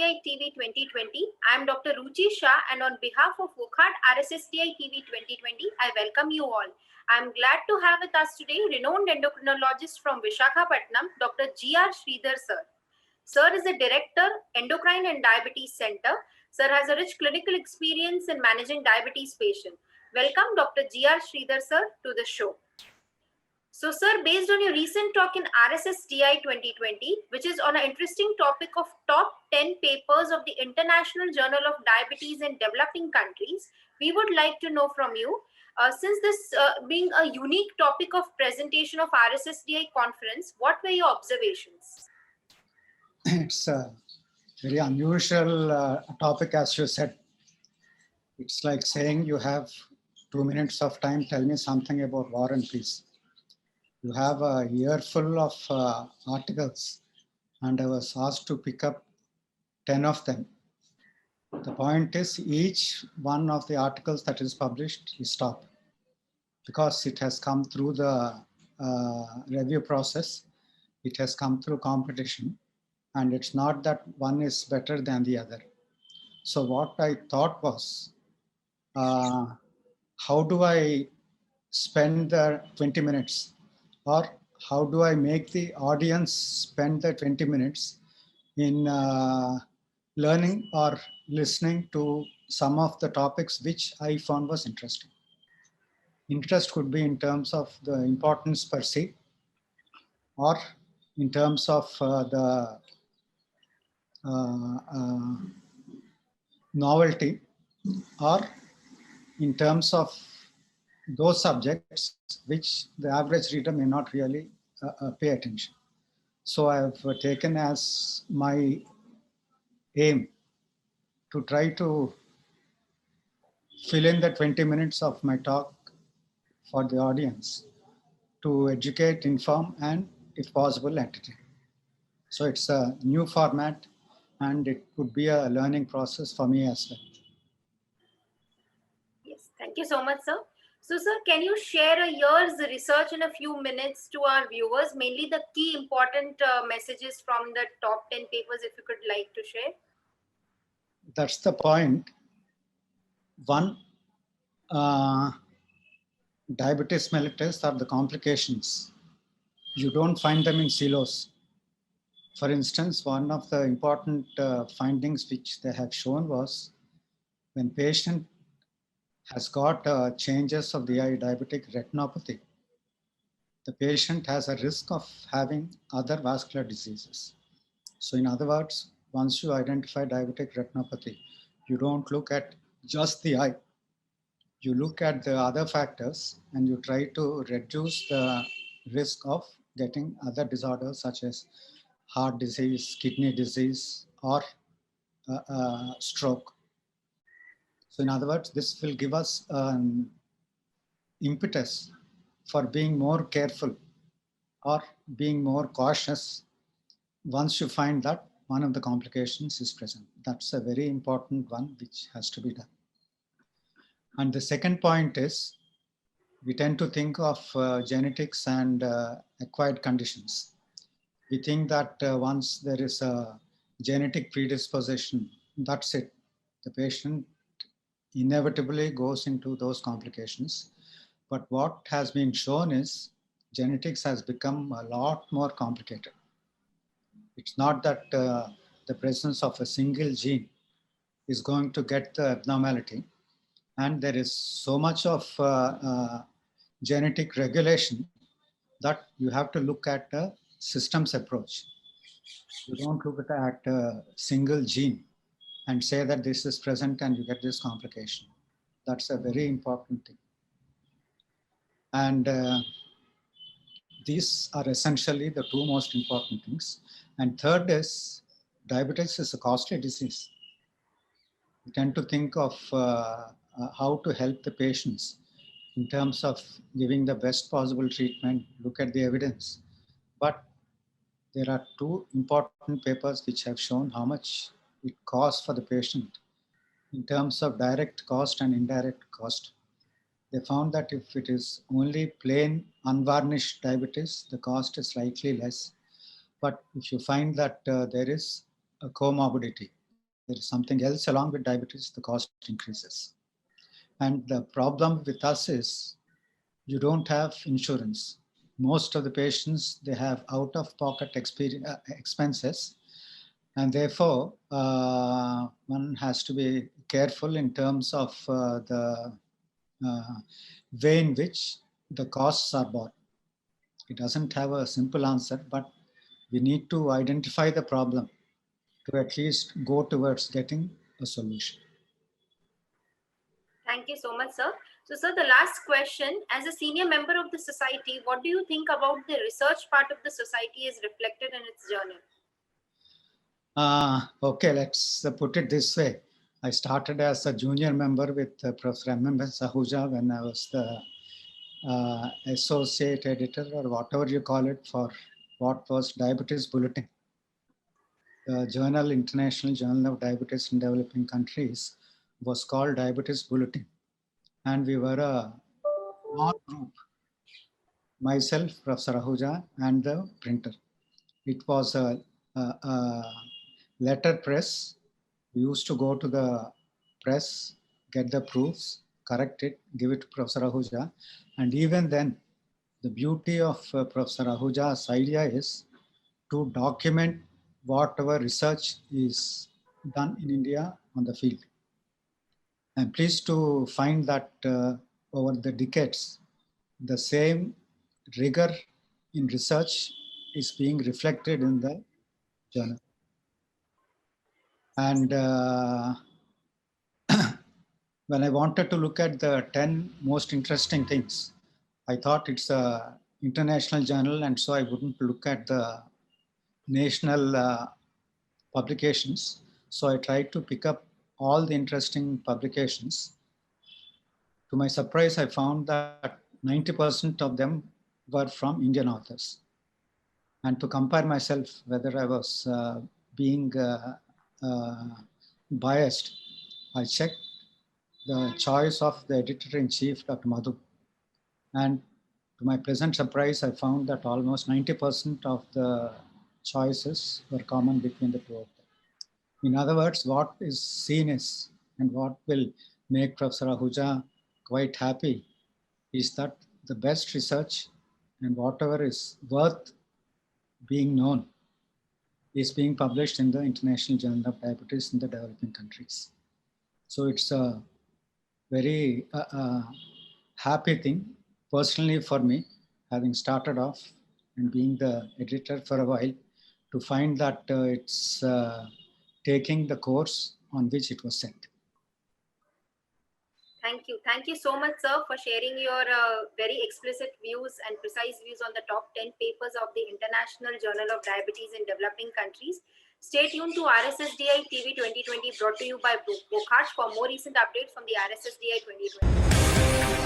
RSSDI TV 2020. I am Dr. Ruchi Shah, and on behalf of Wockhardt RSSDI TV 2020, I welcome you all. I am glad to have with us today renowned endocrinologist from Visakhapatnam, Dr. G R Sridhar sir. Sir is a director, Endocrine and Diabetes Center. Sir has a rich clinical experience in managing diabetes patients. Welcome Dr. G R Sridhar sir to the show. So, sir, based on your recent talk in RSSDI 2020, which is on an interesting topic of top 10 papers of the International Journal of Diabetes in developing countries, we would like to know from you, since this being a unique topic of presentation of RSSDI conference, what were your observations? It's a very unusual topic, as you said. It's like saying you have 2 minutes of time, tell me something about war and peace. You have a year full of articles, and I was asked to pick up 10 of them. The point is, each one of the articles that is published is top because it has come through the review process, it has come through competition, and it's not that one is better than the other. So what I thought was, how do I spend the 20 minutes? Or how do I make the audience spend the 20 minutes in learning or listening to some of the topics which I found was interesting. Interest could be in terms of the importance per se, or in terms of the novelty, or in terms of those subjects which the average reader may not really pay attention. So I have taken as my aim to try to fill in the 20 minutes of my talk for the audience to educate, inform, and if possible, entertain. So it's a new format, and it could be a learning process for me as well. Yes, thank you so much, sir. So, sir, can you share a year's research in a few minutes to our viewers, mainly the key important messages from the top 10 papers, if you could like to share? That's the point. One, diabetes mellitus are the complications. You don't find them in silos. For instance, one of the important findings which they have shown was when patient has got changes of the eye, diabetic retinopathy, the patient has a risk of having other vascular diseases. So in other words, once you identify diabetic retinopathy, you don't look at just the eye. You look at the other factors and you try to reduce the risk of getting other disorders such as heart disease, kidney disease, or stroke. So in other words, this will give us an impetus for being more careful or being more cautious once you find that one of the complications is present. That's a very important one which has to be done. And the second point is, we tend to think of genetics and acquired conditions. We think that once there is a genetic predisposition, that's it. The patient inevitably goes into those complications. But what has been shown is genetics has become a lot more complicated. It's not that the presence of a single gene is going to get the abnormality. And there is so much of genetic regulation that you have to look at a systems approach. You don't look at a single gene and say that this is present and you get this complication. That's a very important thing. And these are essentially the two most important things. And third is, diabetes is a costly disease. We tend to think of how to help the patients in terms of giving the best possible treatment, look at the evidence. But there are two important papers which have shown how much it costs for the patient in terms of direct cost and indirect cost. They found that if it is only plain unvarnished diabetes, the cost is slightly less. But if you find that there is a comorbidity, there is something else along with diabetes, the cost increases. And the problem with us is you don't have insurance. Most of the patients, they have out-of-pocket expenses, and therefore one has to be careful in terms of the way in which the costs are bought. It doesn't have a simple answer, but we need to identify the problem to at least go towards getting a solution. Thank you so much, sir. So, sir, the last question, as a senior member of the society, what do you think about the research part of the society is reflected in its journal? Okay, let's put it this way. I started as a junior member with Professor M.M.S. Ahuja when I was the associate editor or whatever you call it for what was Diabetes Bulletin. The journal, International Journal of Diabetes in Developing Countries, was called Diabetes Bulletin. And we were a small group, myself, Professor Ahuja, and the printer. It was a letter press. We used to go to the press, get the proofs, correct it, give it to Professor Ahuja. And even then, the beauty of Professor Ahuja's idea is to document whatever research is done in India on the field. I'm pleased to find that over the decades, the same rigor in research is being reflected in the journal. And when I wanted to look at the 10 most interesting things, I thought it's a international journal, and so I wouldn't look at the national publications. So I tried to pick up all the interesting publications. To my surprise, I found that 90% of them were from Indian authors. And to compare myself, whether I was being biased, I checked the choice of the editor-in-chief, Dr. Madhu. And to my pleasant surprise, I found that almost 90% of the choices were common between the two of them. In other words, what is seen is, and what will make Professor Ahuja quite happy, is that the best research and whatever is worth being known is being published in the International Journal of Diabetes in the developing countries. So it's a very happy thing personally for me, having started off and being the editor for a while, to find that it's taking the course on which it was set. Thank you. Thank you so much, sir, for sharing your very explicit views and precise views on the top 10 papers of the International Journal of Diabetes in Developing Countries. Stay tuned to RSSDI TV 2020, brought to you by Wockhardt for more recent updates from the RSSDI 2020.